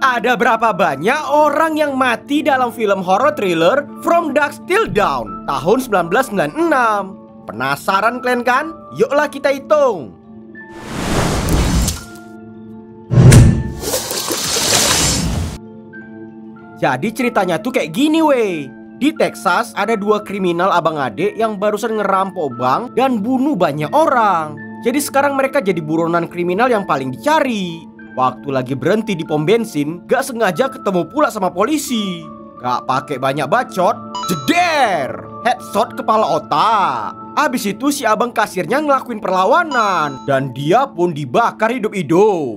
Ada berapa banyak orang yang mati dalam film horror thriller From Dusk Till Dawn tahun 1996? Penasaran kalian kan? Yuklah kita hitung. Jadi ceritanya tuh kayak gini weh. Di Texas ada dua kriminal abang adik yang barusan ngerampok bank dan bunuh banyak orang. Jadi sekarang mereka jadi buronan kriminal yang paling dicari. Waktu lagi berhenti di pom bensin, gak sengaja ketemu pula sama polisi. Gak pakai banyak bacot, jeder, headshot kepala otak. Abis itu si abang kasirnya ngelakuin perlawanan dan dia pun dibakar hidup-hidup.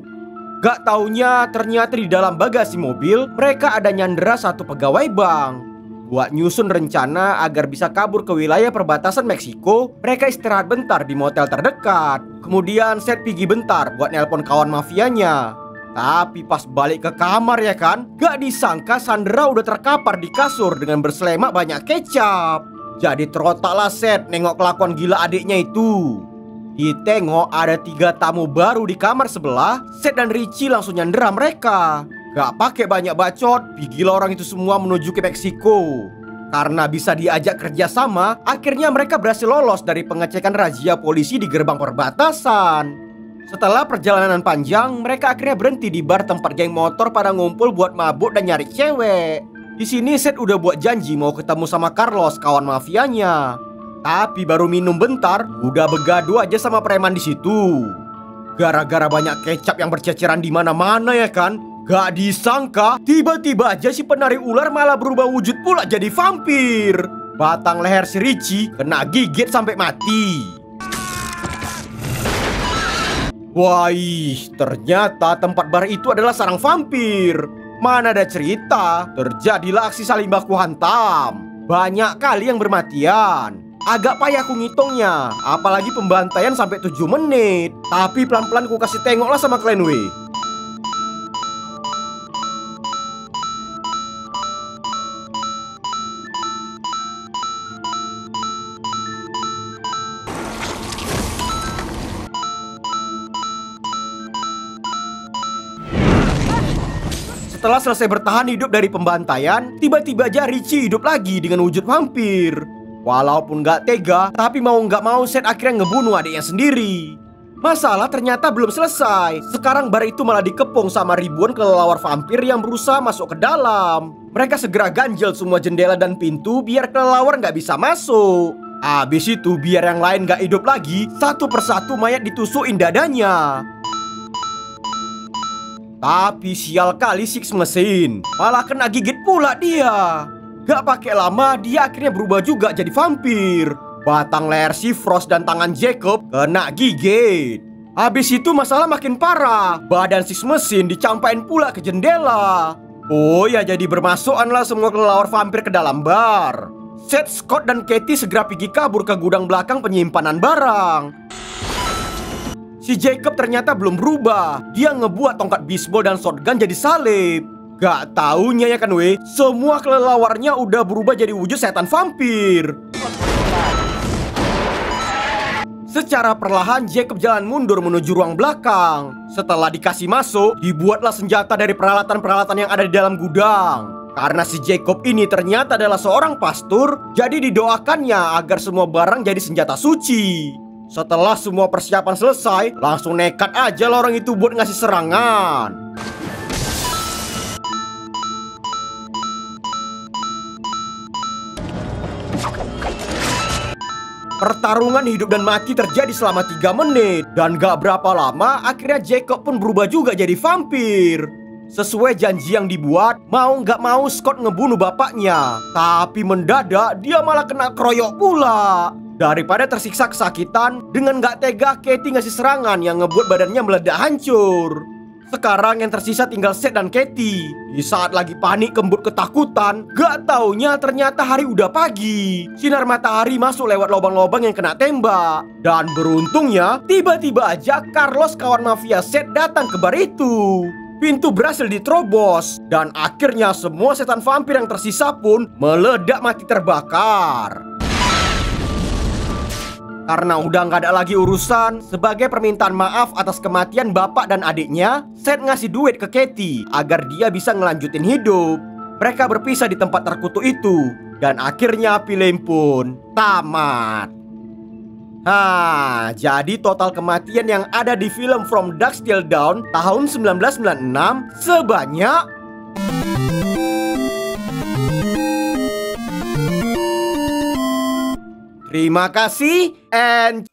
Gak taunya ternyata di dalam bagasi mobil mereka ada nyandera satu pegawai bank. Buat nyusun rencana agar bisa kabur ke wilayah perbatasan Meksiko, mereka istirahat bentar di motel terdekat. Kemudian Seth pergi bentar buat nelpon kawan mafianya. Tapi pas balik ke kamar ya kan, gak disangka Sandra udah terkapar di kasur dengan berselemak banyak kecap. Jadi terotaklah Seth nengok kelakuan gila adiknya itu. Ditengok ada 3 tamu baru di kamar sebelah, Seth dan Richie langsung nyandera mereka. Gak pakai banyak bacot, pergilah orang itu semua menuju ke Meksiko. Karena bisa diajak kerjasama, akhirnya mereka berhasil lolos dari pengecekan razia polisi di gerbang perbatasan. Setelah perjalanan panjang, mereka akhirnya berhenti di bar tempat geng motor pada ngumpul buat mabuk dan nyari cewek. Di sini Seth udah buat janji mau ketemu sama Carlos, kawan mafianya. Tapi baru minum bentar, udah begadu aja sama preman di situ. Gara-gara banyak kecap yang berceceran di mana-mana ya kan. Gak disangka, tiba-tiba aja si penari ular malah berubah wujud pula jadi vampir. Batang leher si Richie kena gigit sampai mati. Wah, ternyata tempat bar itu adalah sarang vampir. Mana ada cerita, terjadilah aksi saling baku hantam. Banyak kali yang bermatian. Agak payah aku ngitungnya, apalagi pembantaian sampai 7 menit. Tapi pelan-pelan ku kasih tengoklah sama kalian weh. Setelah selesai bertahan hidup dari pembantaian, tiba-tiba aja Richie hidup lagi dengan wujud vampir. Walaupun gak tega, tapi mau gak mau Seth akhirnya ngebunuh adiknya sendiri. Masalah ternyata belum selesai. Sekarang bar itu malah dikepung sama ribuan kelelawar vampir yang berusaha masuk ke dalam. Mereka segera ganjel semua jendela dan pintu biar kelelawar gak bisa masuk. Abis itu biar yang lain gak hidup lagi, satu persatu mayat ditusukin dadanya. Tapi sial kali Six mesin, malah kena gigit pula dia. Gak pakai lama dia akhirnya berubah juga jadi vampir. Batang leher si Frost dan tangan Jacob kena gigit. Habis itu masalah makin parah. Badan Six mesin dicampain pula ke jendela. Oh ya, jadi bermasukanlah semua kelelawar vampir ke dalam bar. Seth, Scott dan Katie segera pergi kabur ke gudang belakang penyimpanan barang. Si Jacob ternyata belum berubah. Dia ngebuat tongkat bisbol dan shotgun jadi salib. Gak taunya ya kan weh, semua kelelawarnya udah berubah jadi wujud setan vampir. Secara perlahan Jacob jalan mundur menuju ruang belakang. Setelah dikasih masuk, dibuatlah senjata dari peralatan-peralatan yang ada di dalam gudang. Karena si Jacob ini ternyata adalah seorang pastor, jadi didoakannya agar semua barang jadi senjata suci. Setelah semua persiapan selesai, langsung nekat aja lah orang itu buat ngasih serangan. Pertarungan hidup dan mati terjadi selama 3 menit. Dan gak berapa lama, akhirnya Jacob pun berubah juga jadi vampir. Sesuai janji yang dibuat, mau gak mau Scott ngebunuh bapaknya. Tapi mendadak dia malah kena keroyok pula. Daripada tersiksa kesakitan, dengan gak tega Katie ngasih serangan yang ngebuat badannya meledak hancur. Sekarang yang tersisa tinggal Seth dan Katie. Di saat lagi panik kembut ketakutan, gak taunya ternyata hari udah pagi. Sinar matahari masuk lewat lubang-lubang yang kena tembak. Dan beruntungnya, tiba-tiba aja Carlos, kawan mafia Seth, datang ke bar itu. Pintu berhasil diterobos. Dan akhirnya semua setan vampir yang tersisa pun meledak mati terbakar. Karena udah nggak ada lagi urusan, sebagai permintaan maaf atas kematian bapak dan adiknya, Seth ngasih duit ke Katie agar dia bisa ngelanjutin hidup. Mereka berpisah di tempat terkutuk itu, dan akhirnya film pun tamat. Jadi total kematian yang ada di film From Dusk Till Dawn tahun 1996 sebanyak Terima kasih and